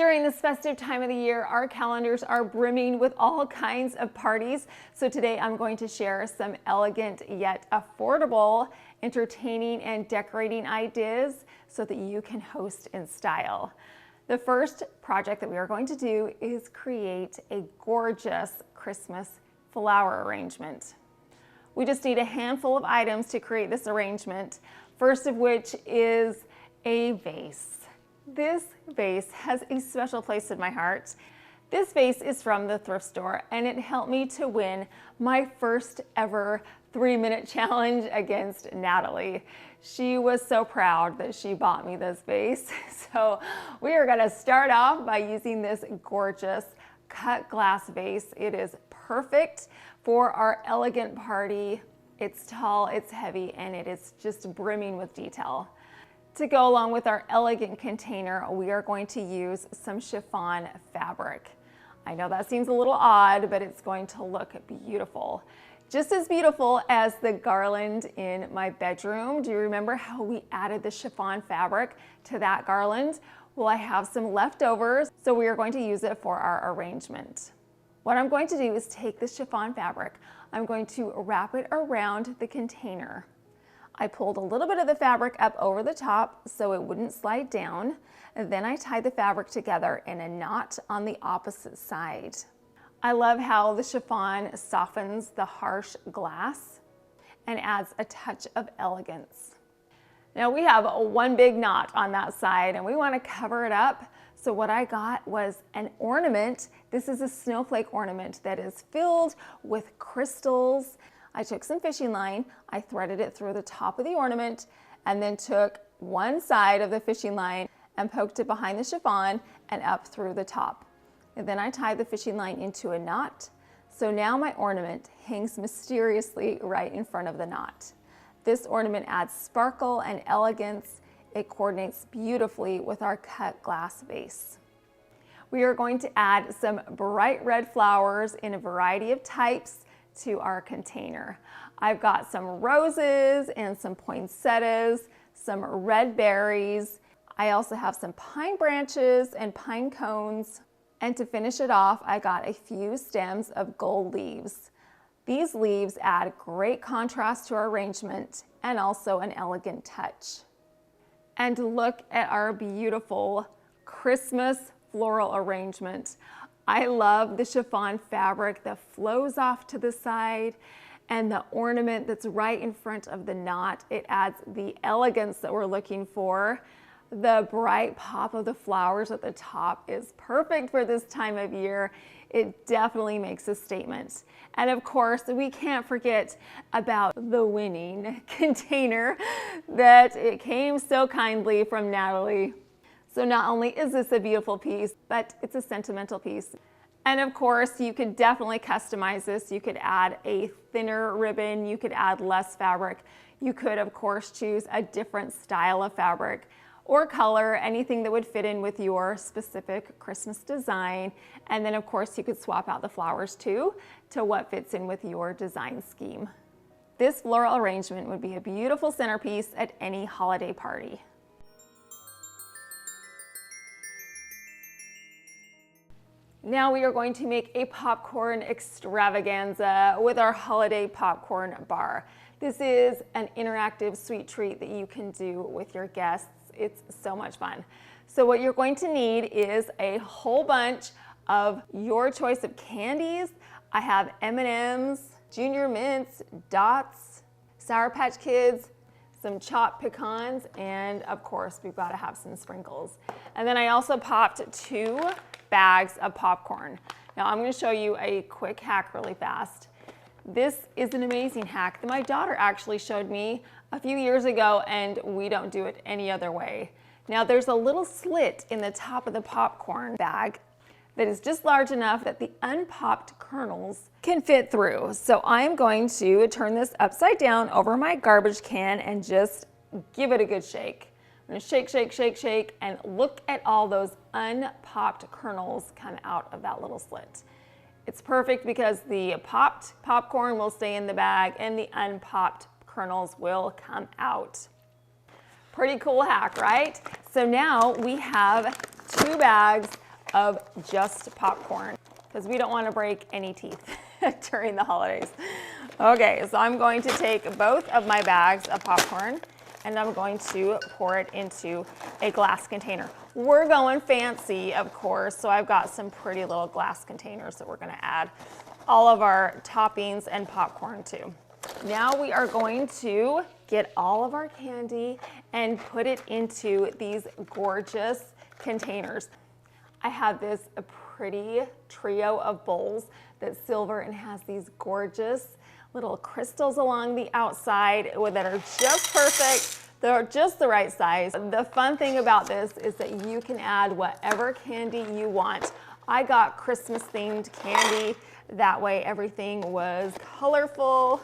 During this festive time of the year, our calendars are brimming with all kinds of parties. So today I'm going to share some elegant yet affordable, entertaining and decorating ideas so that you can host in style. The first project that we are going to do is create a gorgeous Christmas flower arrangement. We just need a handful of items to create this arrangement, first of which is a vase. This vase has a special place in my heart. This vase is from the thrift store and it helped me to win my first ever 3-minute challenge against Natalie. She was so proud that she bought me this vase. So we are gonna start off by using this gorgeous cut glass vase. It is perfect for our elegant party. It's tall, it's heavy, and it is just brimming with detail. To go along with our elegant container, we are going to use some chiffon fabric. I know that seems a little odd, but it's going to look beautiful. Just as beautiful as the garland in my bedroom. Do you remember how we added the chiffon fabric to that garland? Well, I have some leftovers, so we are going to use it for our arrangement. What I'm going to do is take the chiffon fabric, I'm going to wrap it around the container. I pulled a little bit of the fabric up over the top so it wouldn't slide down, and then I tied the fabric together in a knot on the opposite side. I love how the chiffon softens the harsh glass and adds a touch of elegance. Now we have one big knot on that side and we want to cover it up. So what I got was an ornament. This is a snowflake ornament that is filled with crystals. I took some fishing line, I threaded it through the top of the ornament, and then took one side of the fishing line and poked it behind the chiffon and up through the top. And then I tied the fishing line into a knot. So now my ornament hangs mysteriously right in front of the knot. This ornament adds sparkle and elegance. It coordinates beautifully with our cut glass vase. We are going to add some bright red flowers in a variety of types to our container. I've got some roses and some poinsettias, some red berries. I also have some pine branches and pine cones. And to finish it off, I got a few stems of gold leaves. These leaves add great contrast to our arrangement and also an elegant touch. And look at our beautiful Christmas floral arrangement. I love the chiffon fabric that flows off to the side and the ornament that's right in front of the knot. It adds the elegance that we're looking for. The bright pop of the flowers at the top is perfect for this time of year. It definitely makes a statement. And of course, we can't forget about the winning container that it came so kindly from Natalie. So not only is this a beautiful piece, but it's a sentimental piece. And of course, you could definitely customize this. You could add a thinner ribbon, you could add less fabric. You could, of course, choose a different style of fabric or color, anything that would fit in with your specific Christmas design. And then of course, you could swap out the flowers too to what fits in with your design scheme. This floral arrangement would be a beautiful centerpiece at any holiday party. Now we are going to make a popcorn extravaganza with our holiday popcorn bar. This is an interactive sweet treat that you can do with your guests. It's so much fun. So what you're going to need is a whole bunch of your choice of candies. I have M&Ms, Junior Mints, Dots, Sour Patch Kids, some chopped pecans, and of course we've got to have some sprinkles. And then I also popped 2 bags of popcorn. Now I'm going to show you a quick hack really fast. This is an amazing hack that my daughter actually showed me a few years ago, and we don't do it any other way. Now there's a little slit in the top of the popcorn bag that is just large enough that the unpopped kernels can fit through. So I'm going to turn this upside down over my garbage can and just give it a good shake. I'm gonna shake, shake, shake, shake, and look at all those unpopped kernels come out of that little slit. It's perfect because the popped popcorn will stay in the bag and the unpopped kernels will come out. Pretty cool hack, right? So now we have 2 bags of just popcorn because we don't want to break any teeth during the holidays. Okay, so I'm going to take both of my bags of popcorn and I'm going to pour it into a glass container. We're going fancy, of course, so I've got some pretty little glass containers that we're gonna add all of our toppings and popcorn to. Now we are going to get all of our candy and put it into these gorgeous containers. I have this pretty trio of bowls that's silver and has these gorgeous little crystals along the outside that are just perfect. They're just the right size. The fun thing about this is that you can add whatever candy you want. I got Christmas themed candy. That way everything was colorful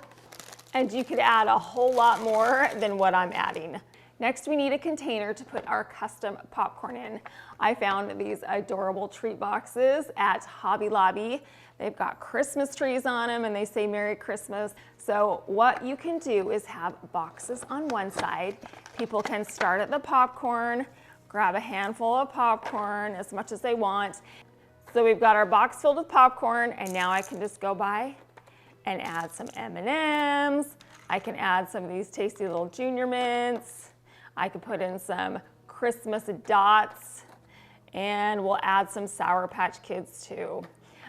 and you could add a whole lot more than what I'm adding. Next, we need a container to put our custom popcorn in. I found these adorable treat boxes at Hobby Lobby. They've got Christmas trees on them and they say Merry Christmas. So what you can do is have boxes on one side. People can start at the popcorn, grab a handful of popcorn, as much as they want. So we've got our box filled with popcorn and now I can just go by and add some M&Ms. I can add some of these tasty little Junior Mints. I could put in some Christmas dots and we'll add some Sour Patch Kids too.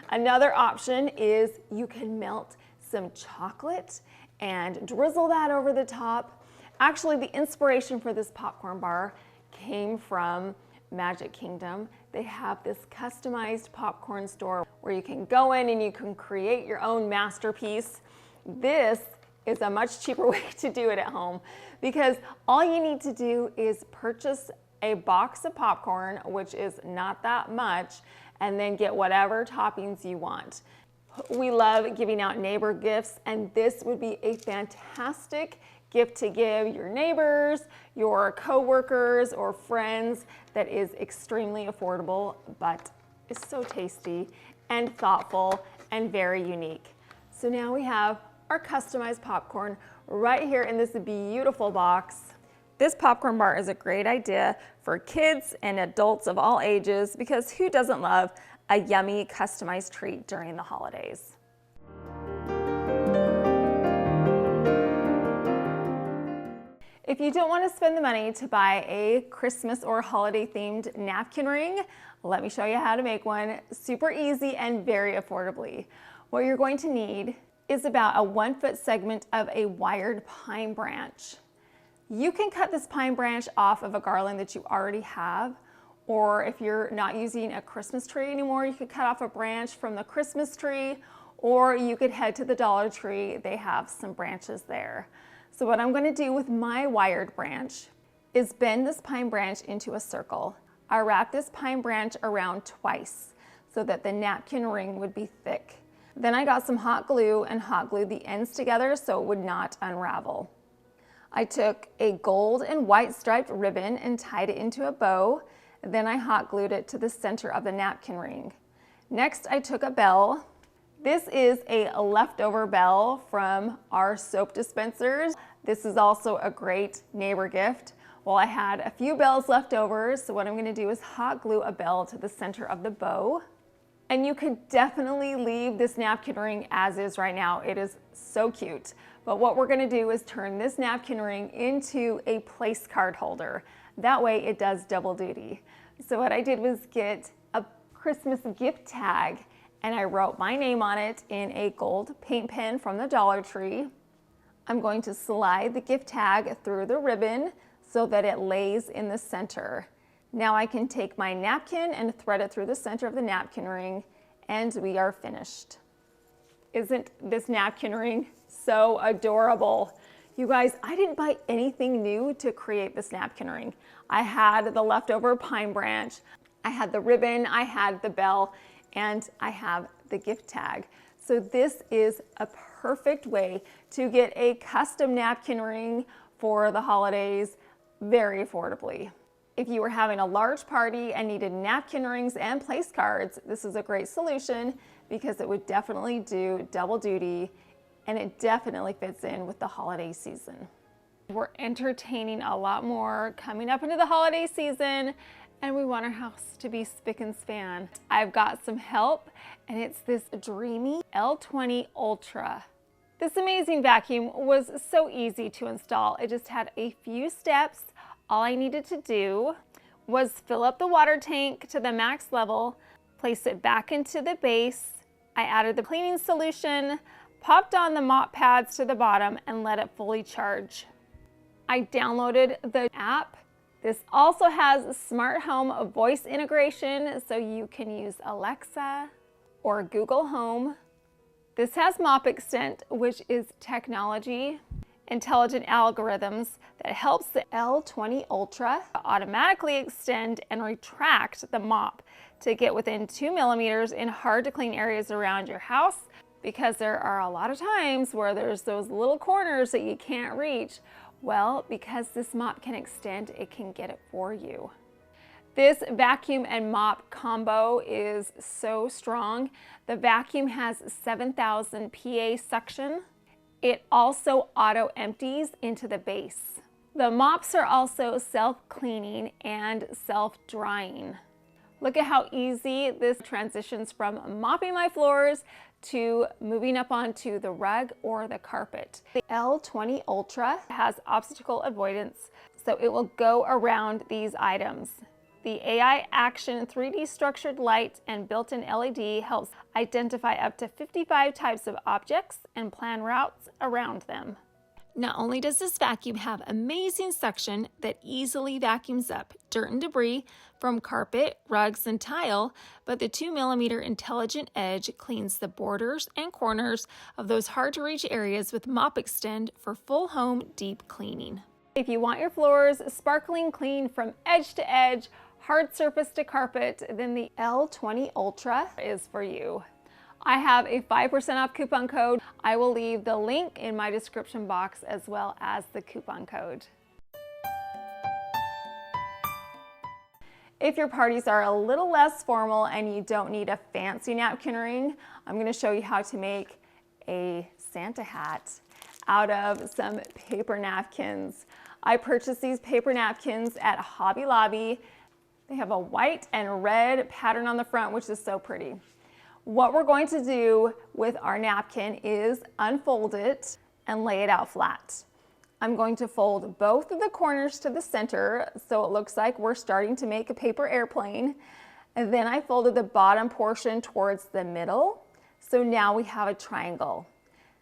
Another option is you can melt some chocolate and drizzle that over the top. Actually, the inspiration for this popcorn bar came from Magic Kingdom. They have this customized popcorn store where you can go in and you can create your own masterpiece. This is a much cheaper way to do it at home because all you need to do is purchase a box of popcorn, which is not that much, and then get whatever toppings you want. We love giving out neighbor gifts, and this would be a fantastic gift to give your neighbors, your coworkers, or friends that is extremely affordable, but is so tasty and thoughtful and very unique. So now we have our customized popcorn right here in this beautiful box. This popcorn bar is a great idea for kids and adults of all ages because who doesn't love a yummy customized treat during the holidays? If you don't want to spend the money to buy a Christmas or holiday themed napkin ring, let me show you how to make one super easy and very affordably. What you're going to need is about a 1-foot segment of a wired pine branch. You can cut this pine branch off of a garland that you already have, or if you're not using a Christmas tree anymore, you could cut off a branch from the Christmas tree, or you could head to the Dollar Tree. They have some branches there. So what I'm going to do with my wired branch is bend this pine branch into a circle. I wrap this pine branch around twice so that the napkin ring would be thick. Then I got some hot glue and hot glued the ends together so it would not unravel. I took a gold and white striped ribbon and tied it into a bow. Then I hot glued it to the center of the napkin ring. Next, I took a bell. This is a leftover bell from our soap dispensers. This is also a great neighbor gift. Well, I had a few bells left over, so what I'm going to do is hot glue a bell to the center of the bow. And you could definitely leave this napkin ring as is right now. It is so cute. But what we're going to do is turn this napkin ring into a place card holder. That way it does double duty. So what I did was get a Christmas gift tag and I wrote my name on it in a gold paint pen from the Dollar Tree. I'm going to slide the gift tag through the ribbon so that it lays in the center. Now I can take my napkin and thread it through the center of the napkin ring and we are finished. Isn't this napkin ring so adorable? You guys, I didn't buy anything new to create this napkin ring. I had the leftover pine branch, I had the ribbon, I had the bell, and I have the gift tag. So this is a perfect way to get a custom napkin ring for the holidays very affordably. If you were having a large party and needed napkin rings and place cards, this is a great solution because it would definitely do double duty and it definitely fits in with the holiday season. We're entertaining a lot more coming up into the holiday season and we want our house to be spick and span. I've got some help, and it's this Dreame L20 Ultra. This amazing vacuum was so easy to install. It just had a few steps. All I needed to do was fill up the water tank to the max level, place it back into the base. I added the cleaning solution, popped on the mop pads to the bottom, and let it fully charge. I downloaded the app. This also has smart home voice integration, so you can use Alexa or Google Home. This has Mop Extend, which is technology, intelligent algorithms that helps the L20 Ultra automatically extend and retract the mop to get within 2 millimeters in hard to clean areas around your house, because there are a lot of times where there's those little corners that you can't reach. Well, because this mop can extend, it can get it for you. This vacuum and mop combo is so strong. The vacuum has 7,000 PA suction. It also auto empties into the base. The mops are also self-cleaning and self-drying. Look at how easy this transitions from mopping my floors to moving up onto the rug or the carpet. The L20 Ultra has obstacle avoidance, so it will go around these items. The AI Action 3D structured light and built-in LED helps identify up to 55 types of objects and plan routes around them. Not only does this vacuum have amazing suction that easily vacuums up dirt and debris from carpet, rugs, and tile, but the 2 millimeter intelligent edge cleans the borders and corners of those hard to reach areas with Mop Extend for full home deep cleaning. If you want your floors sparkling clean from edge to edge, hard surface to carpet, then the L20 Ultra is for you. I have a 5% off coupon code. I will leave the link in my description box as well as the coupon code. If your parties are a little less formal and you don't need a fancy napkin ring, I'm going to show you how to make a Santa hat out of some paper napkins. I purchased these paper napkins at Hobby Lobby. They have a white and red pattern on the front, which is so pretty. What we're going to do with our napkin is unfold it and lay it out flat. I'm going to fold both of the corners to the center so it looks like we're starting to make a paper airplane. And then I folded the bottom portion towards the middle. So now we have a triangle.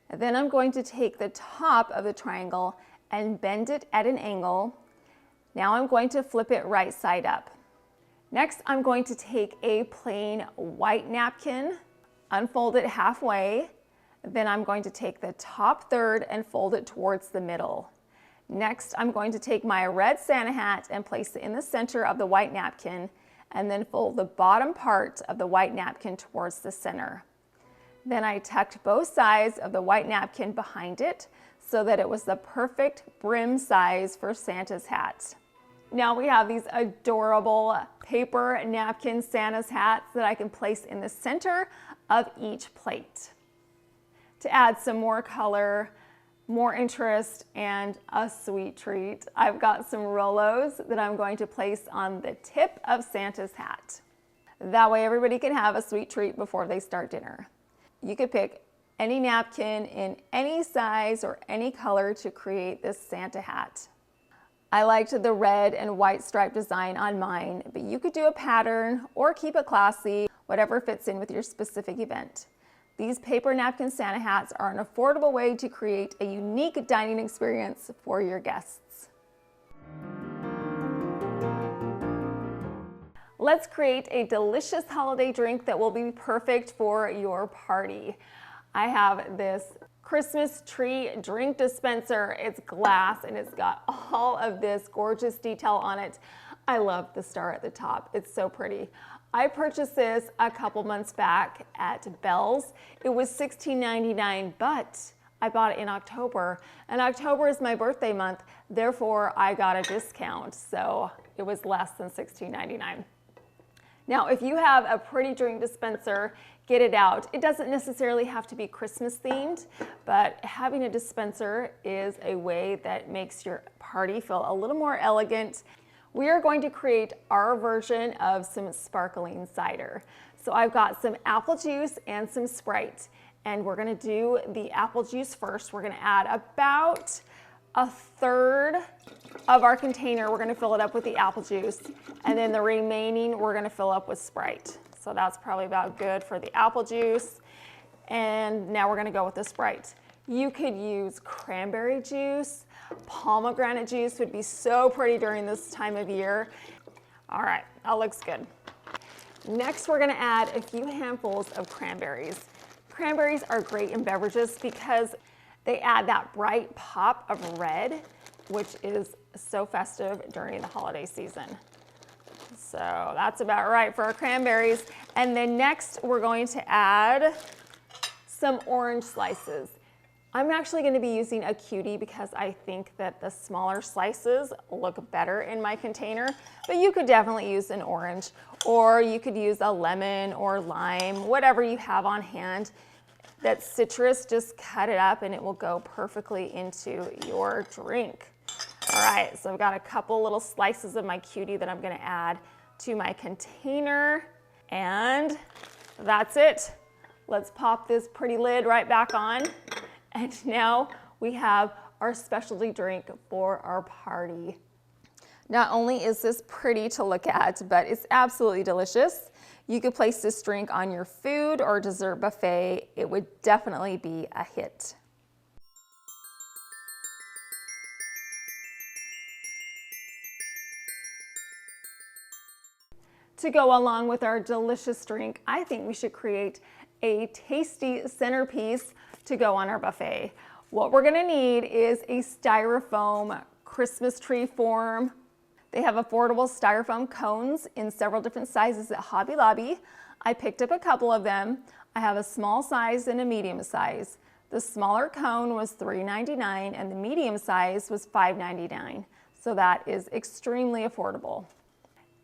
And then I'm going to take the top of the triangle and bend it at an angle. Now I'm going to flip it right side up. Next, I'm going to take a plain white napkin, unfold it halfway. Then I'm going to take the top third and fold it towards the middle. Next, I'm going to take my red Santa hat and place it in the center of the white napkin, and then fold the bottom part of the white napkin towards the center. Then I tucked both sides of the white napkin behind it so that it was the perfect brim size for Santa's hat. Now we have these adorable paper napkin Santa's hats that I can place in the center of each plate. To add some more color, more interest, and a sweet treat, I've got some Rolos that I'm going to place on the tip of Santa's hat. That way everybody can have a sweet treat before they start dinner. You could pick any napkin in any size or any color to create this Santa hat. I liked the red and white stripe design on mine, but you could do a pattern or keep it classy, whatever fits in with your specific event. These paper napkin Santa hats are an affordable way to create a unique dining experience for your guests. Let's create a delicious holiday drink that will be perfect for your party. I have this Christmas tree drink dispenser. It's glass and it's got all of this gorgeous detail on it. I love the star at the top. It's so pretty. I purchased this a couple months back at Bell's. It was $16.99, but I bought it in October, and October is my birthday month. Therefore, I got a discount, so it was less than $16.99. Now, if you have a pretty drink dispenser, get it out. It doesn't necessarily have to be Christmas themed, but having a dispenser is a way that makes your party feel a little more elegant. We are going to create our version of some sparkling cider. So I've got some apple juice and some Sprite, and we're gonna do the apple juice first. We're gonna add about a third of our container. We're gonna fill it up with the apple juice, and then the remaining we're gonna fill up with Sprite. So that's probably about good for the apple juice. And now we're gonna go with the Sprite. You could use cranberry juice. Pomegranate juice would be so pretty during this time of year. All right, that looks good. Next, we're gonna add a few handfuls of cranberries. Cranberries are great in beverages because they add that bright pop of red, which is so festive during the holiday season. So that's about right for our cranberries. And then next, we're going to add some orange slices. I'm actually going to be using a cutie because I think that the smaller slices look better in my container, but you could definitely use an orange, or you could use a lemon or lime, whatever you have on hand. That's citrus, just cut it up and it will go perfectly into your drink. All right, so I've got a couple little slices of my cutie that I'm going to add to my container, and that's it. Let's pop this pretty lid right back on. And now we have our specialty drink for our party. Not only is this pretty to look at, but it's absolutely delicious. You could place this drink on your food or dessert buffet. It would definitely be a hit. To go along with our delicious drink, I think we should create a tasty centerpiece to go on our buffet. What we're gonna need is a styrofoam Christmas tree form. They have affordable styrofoam cones in several different sizes at Hobby Lobby. I picked up a couple of them. I have a small size and a medium size. The smaller cone was $3.99 and the medium size was $5.99. So that is extremely affordable.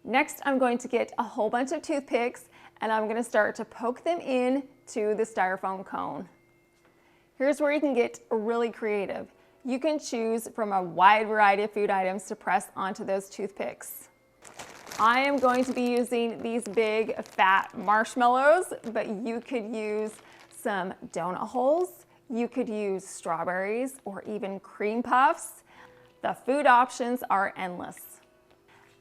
Next, I'm going to get a whole bunch of toothpicks and I'm gonna start to poke them in to the styrofoam cone. Here's where you can get really creative. You can choose from a wide variety of food items to press onto those toothpicks. I am going to be using these big fat marshmallows, but you could use some donut holes. You could use strawberries or even cream puffs. The food options are endless.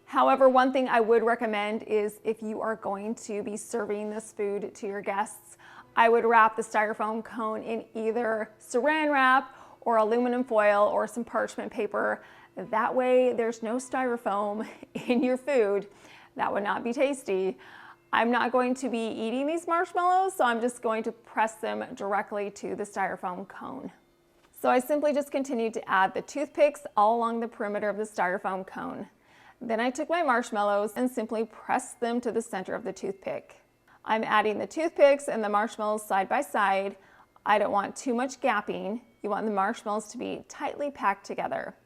However, one thing I would recommend is if you are going to be serving this food to your guests, I would wrap the styrofoam cone in either saran wrap or aluminum foil or some parchment paper. That way there's no styrofoam in your food. That would not be tasty. I'm not going to be eating these marshmallows, so I'm just going to press them directly to the styrofoam cone. So I simply just continued to add the toothpicks all along the perimeter of the styrofoam cone. Then I took my marshmallows and simply pressed them to the center of the toothpick. I'm adding the toothpicks and the marshmallows side by side. I don't want too much gapping. You want the marshmallows to be tightly packed together.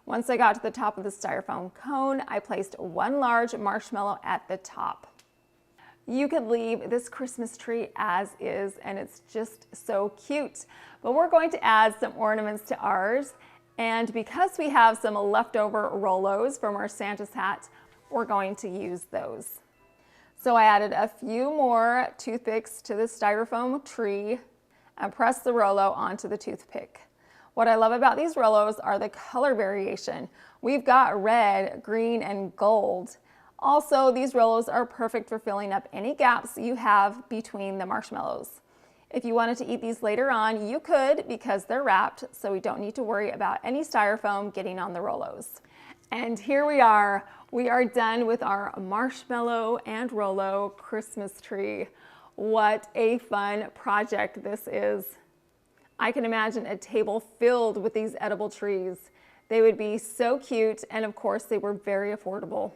Once I got to the top of the styrofoam cone, I placed one large marshmallow at the top. You could leave this Christmas tree as is, and it's just so cute. But we're going to add some ornaments to ours. And because we have some leftover Rolos from our Santa's hat, we're going to use those. So I added a few more toothpicks to the styrofoam tree and pressed the Rolo onto the toothpick. What I love about these Rolos are the color variation. We've got red, green, and gold. Also, these Rolos are perfect for filling up any gaps you have between the marshmallows. If you wanted to eat these later on, you could because they're wrapped, so we don't need to worry about any styrofoam getting on the Rolos. And here we are. We are done with our marshmallow and Rolo Christmas tree. What a fun project this is. I can imagine a table filled with these edible trees. They would be so cute, and of course they were very affordable.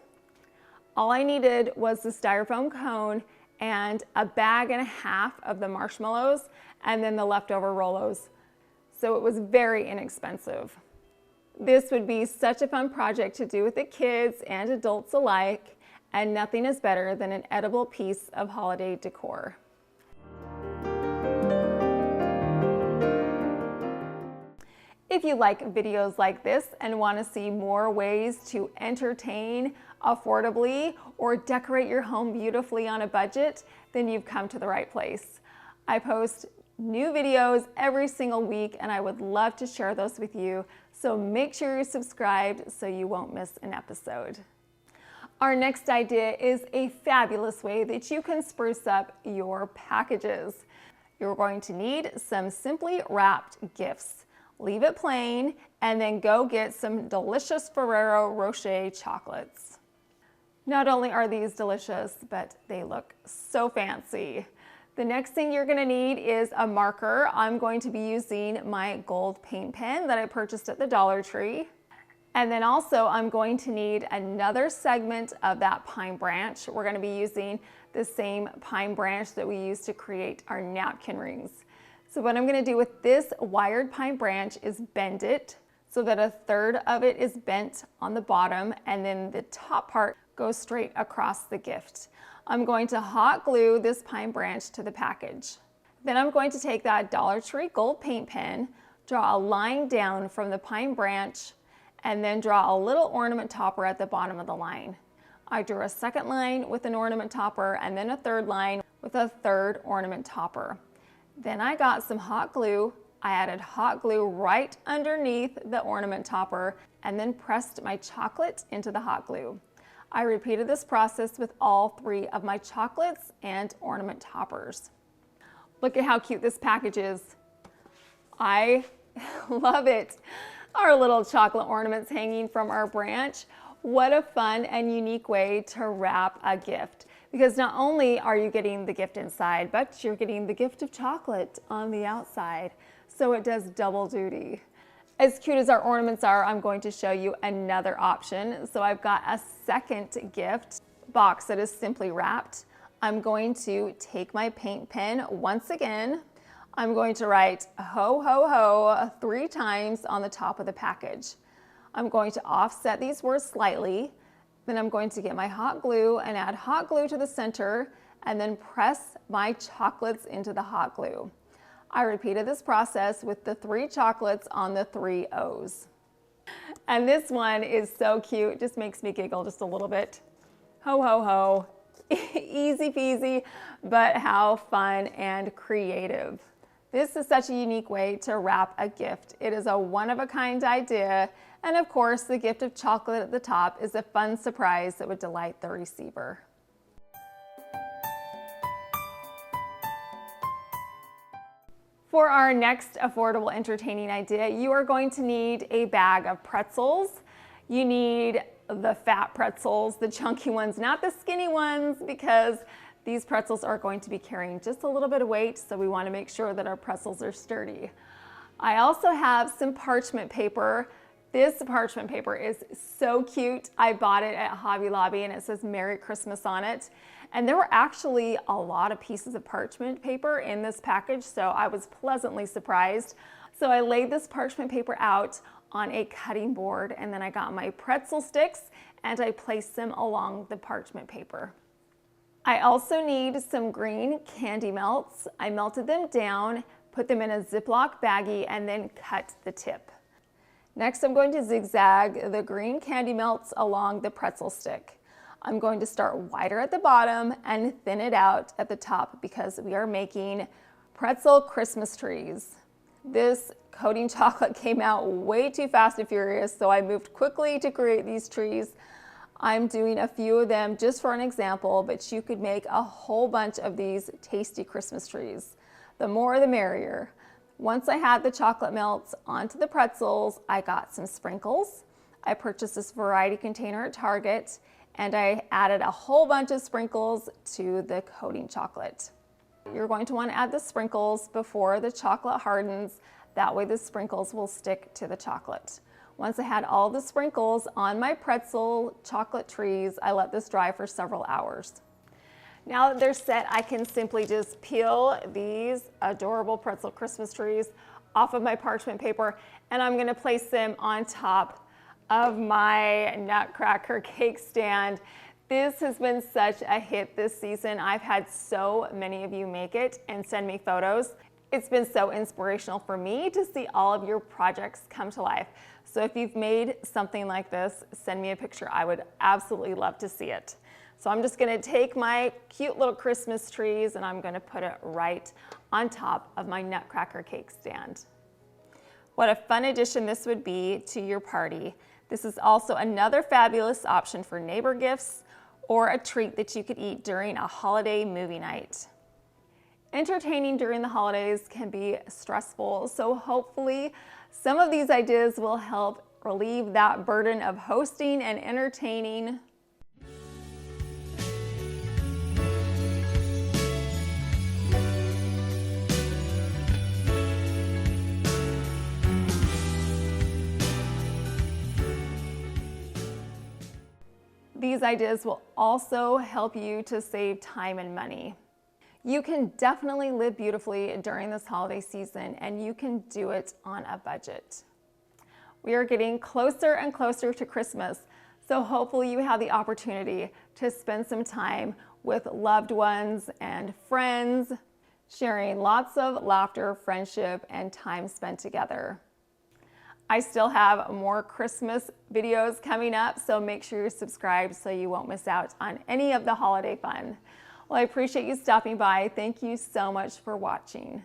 All I needed was the styrofoam cone and a bag and a half of the marshmallows and then the leftover Rolos. So it was very inexpensive. This would be such a fun project to do with the kids and adults alike, and nothing is better than an edible piece of holiday decor. If you like videos like this and want to see more ways to entertain affordably or decorate your home beautifully on a budget, then you've come to the right place. I post new videos every single week and I would love to share those with you, so make sure you're subscribed so you won't miss an episode. Our next idea is a fabulous way that you can spruce up your packages. You're going to need some simply wrapped gifts. Leave it plain and then go get some delicious Ferrero Rocher chocolates. Not only are these delicious, but they look so fancy. The next thing you're gonna need is a marker. I'm going to be using my gold paint pen that I purchased at the Dollar Tree. And then also I'm going to need another segment of that pine branch. We're gonna be using the same pine branch that we used to create our napkin rings. So what I'm gonna do with this wired pine branch is bend it so that a third of it is bent on the bottom and then the top part goes straight across the gift. I'm going to hot glue this pine branch to the package. Then I'm going to take that Dollar Tree gold paint pen, draw a line down from the pine branch, and then draw a little ornament topper at the bottom of the line. I drew a second line with an ornament topper and then a third line with a third ornament topper. Then I got some hot glue. I added hot glue right underneath the ornament topper and then pressed my chocolate into the hot glue. I repeated this process with all three of my chocolates and ornament toppers. Look at how cute this package is. I love it. Our little chocolate ornaments hanging from our branch. What a fun and unique way to wrap a gift. Because not only are you getting the gift inside, but you're getting the gift of chocolate on the outside. So it does double duty. As cute as our ornaments are, I'm going to show you another option. So I've got a second gift box that is simply wrapped. I'm going to take my paint pen once again. I'm going to write ho, ho, ho 3 times on the top of the package. I'm going to offset these words slightly. Then I'm going to get my hot glue and add hot glue to the center and then press my chocolates into the hot glue. I repeated this process with the 3 chocolates on the 3 O's. And this one is so cute, just makes me giggle just a little bit. Ho, ho, ho. Easy peasy, but how fun and creative. This is such a unique way to wrap a gift. It is a one-of-a-kind idea, and of course, the gift of chocolate at the top is a fun surprise that would delight the receiver. For our next affordable entertaining idea, you are going to need a bag of pretzels. You need the fat pretzels, the chunky ones, not the skinny ones, because these pretzels are going to be carrying just a little bit of weight, so we want to make sure that our pretzels are sturdy. I also have some parchment paper. This parchment paper is so cute. I bought it at Hobby Lobby and it says Merry Christmas on it. And there were actually a lot of pieces of parchment paper in this package, so I was pleasantly surprised. So I laid this parchment paper out on a cutting board and then I got my pretzel sticks and I placed them along the parchment paper. I also need some green candy melts. I melted them down, put them in a Ziploc baggie, and then cut the tip. Next, I'm going to zigzag the green candy melts along the pretzel stick. I'm going to start wider at the bottom and thin it out at the top because we are making pretzel Christmas trees. This coating chocolate came out way too fast and furious, so I moved quickly to create these trees. I'm doing a few of them just for an example, but you could make a whole bunch of these tasty Christmas trees. The more the merrier. Once I had the chocolate melts onto the pretzels, I got some sprinkles. I purchased this variety container at Target, and I added a whole bunch of sprinkles to the coating chocolate. You're going to want to add the sprinkles before the chocolate hardens. That way the sprinkles will stick to the chocolate. Once I had all the sprinkles on my pretzel chocolate trees, I let this dry for several hours. Now that they're set, I can simply just peel these adorable pretzel Christmas trees off of my parchment paper, and I'm gonna place them on top of my nutcracker cake stand. This has been such a hit this season. I've had so many of you make it and send me photos. It's been so inspirational for me to see all of your projects come to life. So if you've made something like this, send me a picture. I would absolutely love to see it. So I'm just gonna take my cute little Christmas trees and I'm gonna put it right on top of my nutcracker cake stand. What a fun addition this would be to your party. This is also another fabulous option for neighbor gifts or a treat that you could eat during a holiday movie night. Entertaining during the holidays can be stressful, so hopefully some of these ideas will help relieve that burden of hosting and entertaining. These ideas will also help you to save time and money. You can definitely live beautifully during this holiday season, and you can do it on a budget. We are getting closer and closer to Christmas, so hopefully you have the opportunity to spend some time with loved ones and friends, sharing lots of laughter, friendship, and time spent together. I still have more Christmas videos coming up, so make sure you're subscribed so you won't miss out on any of the holiday fun. Well, I appreciate you stopping by. Thank you so much for watching.